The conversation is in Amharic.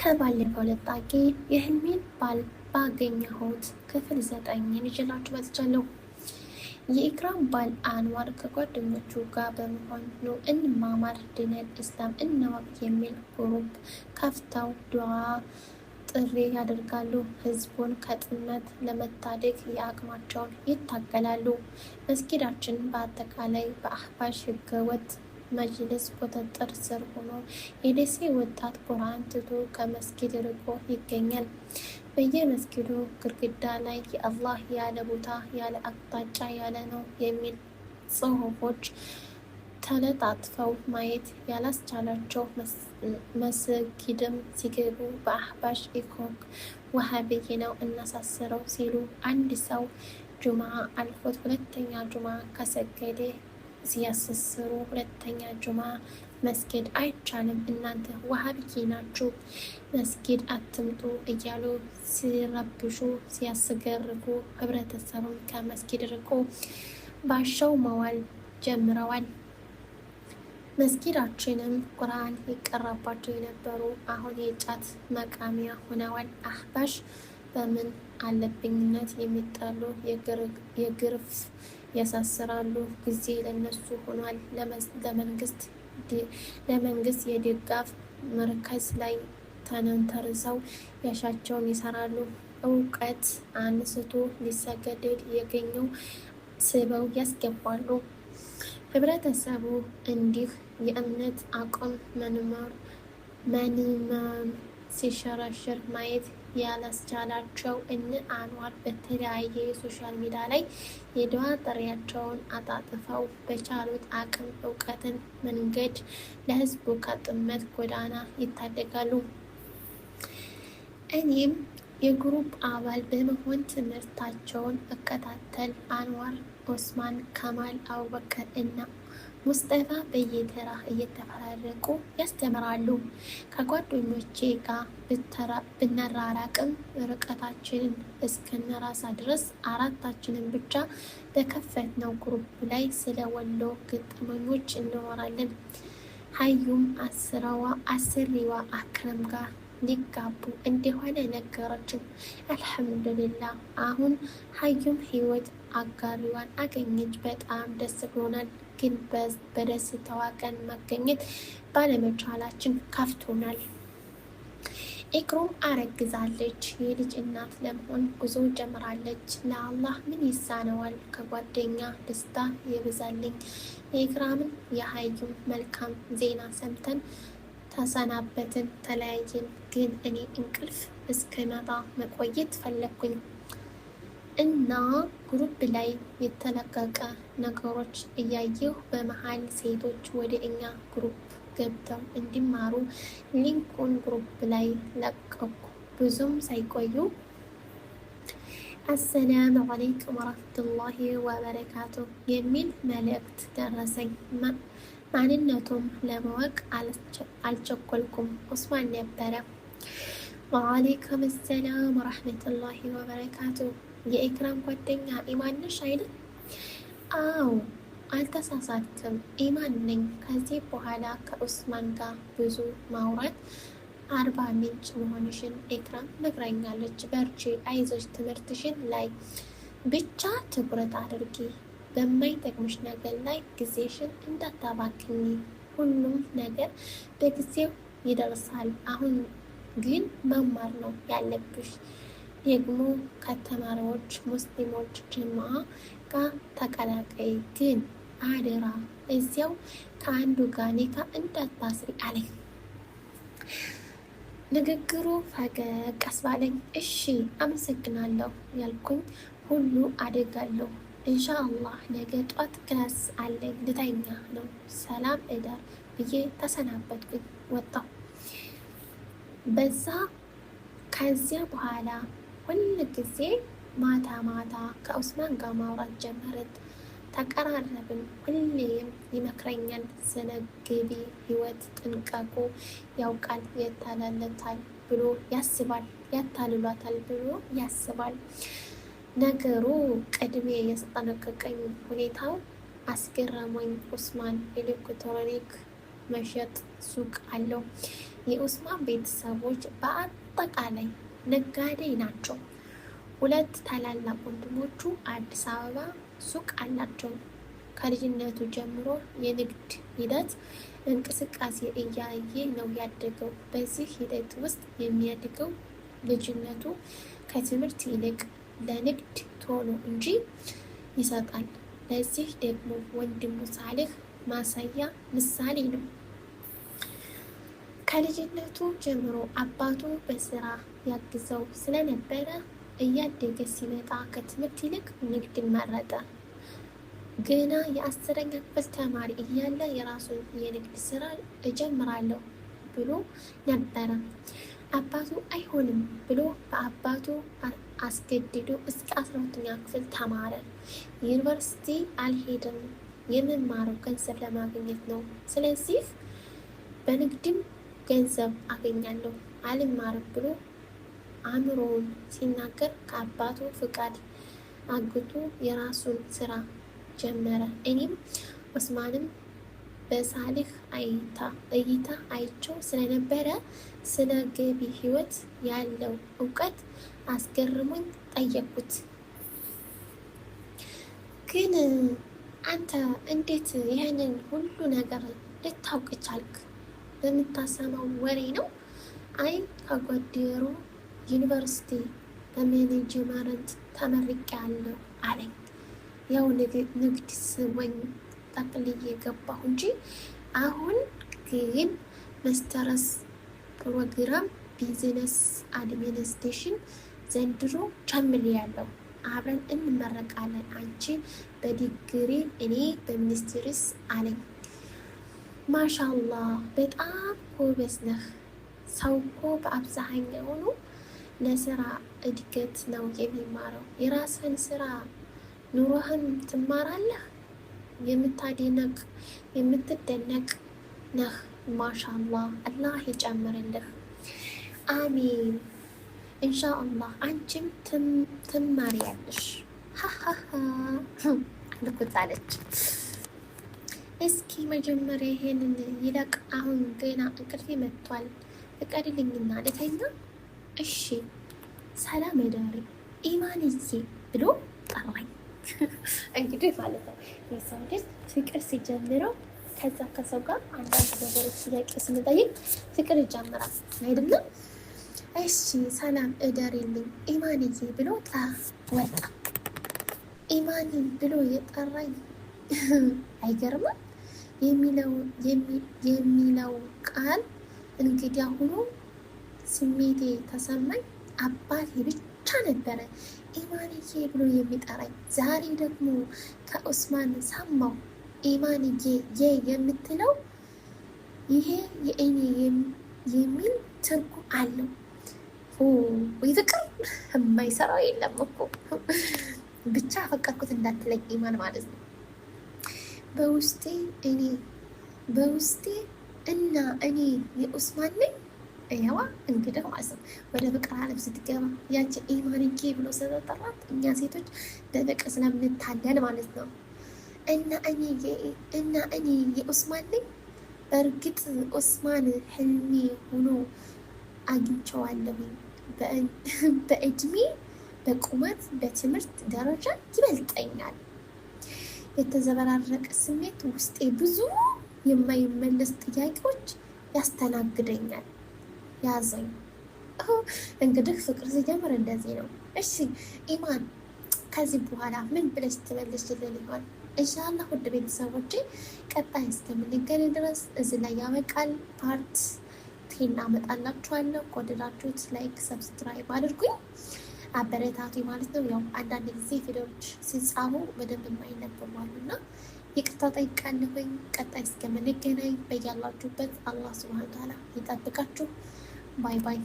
ከባለፈው ለጣቂ የህልሜን ባል ባገኘሁት ክፍል 9 ይዤላችሁ መጥቻለሁ። የኢክራም ባል አንዋር ከጓደኞቹ ጋር በመሆን ነው እንማማር፣ ዲነል ኢስላም እንወቅ የሚል ግሩፕ ከፍተው ዱዓ ጥሪ ያደርጋሉ። ህዝቡን ከጥመት ለመታደግ የአቅማቸውን ይታገላሉ። መስጊዳችን በአጠቃላይ በአህባሽ ህገወጥ መጅልስ ቁጥጥር ስር ሆኖ የደሴ ወጣት ቁርአን ትቶ ከመስጊድ ርቆ ይገኛል። በየመስጊዱ ግድግዳ ላይ የአላህ ያለ ቦታ ያለ አቅጣጫ ያለ ነው የሚል ጽሁፎች ተለጣጥፈው ማየት ያላስቻላቸው መስጊድም ሲገቡ በአህባሽ ኢኮክ ወሃብይ ነው እናሳስረው ሲሉ አንድ ሰው ጁምዓ አልፎት ሁለተኛ ጁምዓ ከሰገደ ሲያስስሩ ሁለተኛ ጁምዓ መስጊድ አይቻልም፣ እናንተ ወሃብይ ናችሁ፣ መስጊድ አትምጡ እያሉ ሲረብሹ ሲያስገርፉ ህብረተሰቡን ከመስጊድ ርቆ ባሻው መዋል ጀምረዋል። መስጊዳችንም ቁርአን ይቀራባቸው የነበሩ አሁን የጫት መቃሚያ ሆነዋል። አህባሽ በምን አለብኝነት የሚጣሉ የግርፍ ያሳስራሉ። ጊዜ ለነሱ ሆኗል። ለመንግስት የድጋፍ መርከዝ ላይ ተንተርሰው ያሻቸውን ይሰራሉ። እውቀት አንስቶ ሊሰገደድ የገኘው ስበው ያስገባሉ። ህብረተሰቡ እንዲህ የእምነት አቋም መንመም ሲሸረሽር ማየት ያላስቻላቸው እነ አንዋር በተለያየ የሶሻል ሚዲያ ላይ የዱዓ ጥሪያቸውን አጣጥፈው በቻሉት አቅም እውቀትን መንገድ ለህዝቡ ከጥመት ጎዳና ይታደጋሉ። እኔም የግሩፕ አባል በመሆን ትምህርታቸውን እከታተል። አንዋር፣ ኦስማን፣ ከማል፣ አቡበከር እና ሙስጠፋ በየተራ እየተፈራረቁ ያስተምራሉ። ከጓደኞቼ ጋር ብንራራቅም ርቀታችንን እስክንረሳ ድረስ አራታችንን ብቻ በከፈትነው ግሩፕ ላይ ስለ ወሎ ገጠመኞች እናወራለን። ሀዩም አስሪዋ አክረም ጋር ሊጋቡ እንደሆነ ነገረችን። አልሐምዱሊላህ አሁን ሀዩም ህይወት አጋሪዋን አገኘች። በጣም ደስ ብሎናል። ግን በደስታዋ ቀን መገኘት ባለመቻላችን ከፍቶናል። ኢክራም አረግዛለች። የልጅ እናት ለመሆን ጉዞ ጀምራለች። ለአላህ ምን ይሳነዋል? ከጓደኛ ደስታ ይብዛልኝ። የኢክራምን የሀዩም መልካም ዜና ሰምተን ተሰናበትን፣ ተለያየን። ግን እኔ እንቅልፍ እስከመጣ መቆየት ፈለግኩኝ እና ግሩፕ ላይ የተለቀቀ ነገሮች እያየሁ በመሀል ሴቶች ወደ እኛ ግሩፕ ገብተው እንዲማሩ ሊንኩን ግሩፕ ላይ ለቀኩ። ብዙም ሳይቆዩ አሰላሙ አለይኩም ወረህመቱላሂ ወበረካቱ የሚል መልእክት ደረሰኝ። ማንነቱም ለማወቅ አልቸኮልኩም። ኦስማን ነበረ። ወአለይኩም ሰላም ወረህመቱላሂ ወበረካቱ። የኢክራም ጓደኛ ኢማን ነሽ አይደል? አዎ አልተሳሳትክም፣ ኢማን ነኝ። ከዚህ በኋላ ከኡስማን ጋር ብዙ ማውራት አርባ ምንጭ መሆንሽን ኢክራም ነግራኛለች። በርቺ፣ አይዞች፣ ትምህርትሽን ላይ ብቻ ትኩረት አድርጊ። በማይጠቅምሽ ነገር ላይ ጊዜሽን እንዳታባክኝ። ሁሉም ነገር በጊዜው ይደርሳል። አሁን ግን መማር ነው ያለብሽ። ደግሞ ከተማሪዎች ሙስሊሞች ጀማዓ ጋር ተቀላቀይ። ግን አደራ እዚያው ከአንዱ ጋር ኒካ እንዳታስሪ አለኝ። ንግግሩ ፈገግ አስባለኝ። እሺ አመሰግናለሁ ያልኩኝ ሁሉ አደጋለሁ። ኢንሻአላህ ነገ ጧት ክላስ አለኝ ልተኛ ነው። ሰላም እደር ብዬ ተሰናበትኩኝ፣ ወጣሁ። ከዚያ በኋላ ሁል ጊዜ ማታ ማታ ከኡስማን ጋር ማውራት ጀመርን። ተቀራረብን። ሁሌም ይመክረኛል ስለ ገቢ ህይወት ጥንቃቄ ያውቃል። ያታልሏታል ብሎ ያስባል። ነገሩ ቅድሜ ያስጠነቀቀኝ ሁኔታው አስገረመኝ። ኡስማን ኤሌክትሮኒክ መሸጥ ሱቅ አለው። የኡስማን ቤተሰቦች በአጠቃላይ ነጋዴ ናቸው። ሁለት ታላላቅ ወንድሞቹ አዲስ አበባ ሱቅ አላቸው። ከልጅነቱ ጀምሮ የንግድ ሂደት እንቅስቃሴ እያየ ነው ያደገው። በዚህ ሂደት ውስጥ የሚያድገው ልጅነቱ ከትምህርት ይልቅ ለንግድ ቶሎ እንጂ ይሰጣል። ለዚህ ደግሞ ወንድሙ ሳልህ ማሳያ ምሳሌ ነው። ከልጅነቱ ጀምሮ አባቱ በስራ ያግዘው ስለነበረ እያደገ ሲመጣ ከትምህርት ይልቅ ንግድን መረጠ። ገና የ10ኛ ክፍል ተማሪ እያለ የራሱን የንግድ ስራ እጀምራለሁ ብሎ ነበረ። አባቱ አይሆንም ብሎ በአባቱ አስገድዶ እስከ 12ኛ ክፍል ተማረ። ዩኒቨርሲቲ አልሄድም፣ የምማረው ገንዘብ ለማግኘት ነው። ስለዚህ በንግድም ገንዘብ አገኛለሁ አልማርም ብሎ አእምሮውን ሲናገር ከአባቱ ፍቃድ አግቶ የራሱን ስራ ጀመረ። እኔም ኡስማንም በሳሊህ እይታ አይቸው ስለነበረ ስለ ገቢ ህይወት ያለው እውቀት አስገርሞኝ ጠየቁት። ግን አንተ እንዴት ይህንን ሁሉ ነገር ልታውቅ ቻልክ? በምታሰማው ወሬ ነው? አይ ከጓዴሮ ዩኒቨርሲቲ በሜኔጅመንት ተመርቄያለሁ አለኝ። ያው ንግድ ስወኝ ጠቅልዬ ገባሁ እንጂ አሁን ግን ማስተርስ ፕሮግራም ቢዝነስ አድሚኒስትሬሽን ዘንድሮ ጀምሬያለሁ። አብረን እንመረቃለን። አንቺ በዲግሪ እኔ በሚኒስትሪስ አለኝ። ማሻአላህ በጣም ጎበዝ ነህ። ሰው እኮ በአብዛኛው ለስራ እድገት ነው የሚማረው። የራስህን ስራ ኑሮህን ትማራለህ። የምትደነቅ ነህ። ማሻአላህ አላህ ይጨምርልህ። አሚን ኢንሻአላህ አንቺም ትማሪያለሽ። ልኩታለች። እስኪ መጀመሪያ ይሄንን ይለቅ። አሁን ገና እንቅልፌ መጥቷል። ፍቀድልኝና ልተኛ። እሺ ሰላም እደሪ ኢማንዬ ብሎ ጠራኝ። እንግዲህ ማለት ነው የሰው ልጅ ፍቅር ሲጀምረው ከዛ ከሰው ጋር አንዳንድ ነገሮች ጥያቄ ስንጠይቅ ፍቅር ይጀምራል አይደለም? እሺ ሰላም እደሪልኝ ኢማንዬ ብሎ ወጣ። ኢማን ብሎ የጠራኝ አይገርምም? የሚለው ቃል እንግዲያ ሆኖ ስሜቴ ተሰማኝ። አባቴ ብቻ ነበረ ኢማንዬ ብሎ የሚጠራኝ። ዛሬ ደግሞ ከኡስማን ሰማው ኢማንዬ የምትለው ይሄ የእኔ የሚል ትርጉም አለው። ፍቅር የማይሰራው የለም እኮ። ብቻ ፈቀድኩት እንዳትለኝ ኢማን ማለት ነው። በውስጤ እና እኔ የኡስማን ነኝ። ያዋ እንግዲህ ማለት ነው ወደ ፍቅር ዓለም ስትገባ ያቺ ኢማንዬ ብሎ ስለጠራት እኛ ሴቶች በፍቅር ስለምንታለን ማለት ነው። እና እኔ የኡስማን ነኝ። በእርግጥ ኡስማን ህልሜ ሆኖ አግኝቼዋለሁ። በእድሜ፣ በቁመት፣ በትምህርት ደረጃ ይበልጠኛል። የተዘበራረቀ ስሜት ውስጤ ብዙ የማይመለስ ጥያቄዎች ያስተናግደኛል። ያዘኝ። እንግዲህ ፍቅር ሲጀምር እንደዚህ ነው። እሺ ኢማን ከዚህ በኋላ ምን ብለሽ ትመልሽልን ይሆን? ኢንሻአላህ ውድ ቤተሰቦቼ ቀጣይ እስከምንገናኝ ድረስ እዚህ ላይ ያበቃል። ፓርት ቴን አመጣላችኋለሁ። ከወደዳችሁት ላይክ፣ ሰብስክራይብ አድርጉኝ፣ አበረታቱ ማለት ነው። ያው አንዳንድ ጊዜ ቪዲዮዎች ሲጻፉ በደንብ የማይነበቡ አሉና ይቅርታ ጠይቃለሁኝ። ቀጣይ እስከምንገናኝ በያላችሁበት አላህ ሱብሃነሁ ወተዓላ ይጠብቃችሁ። ባይ ባይ።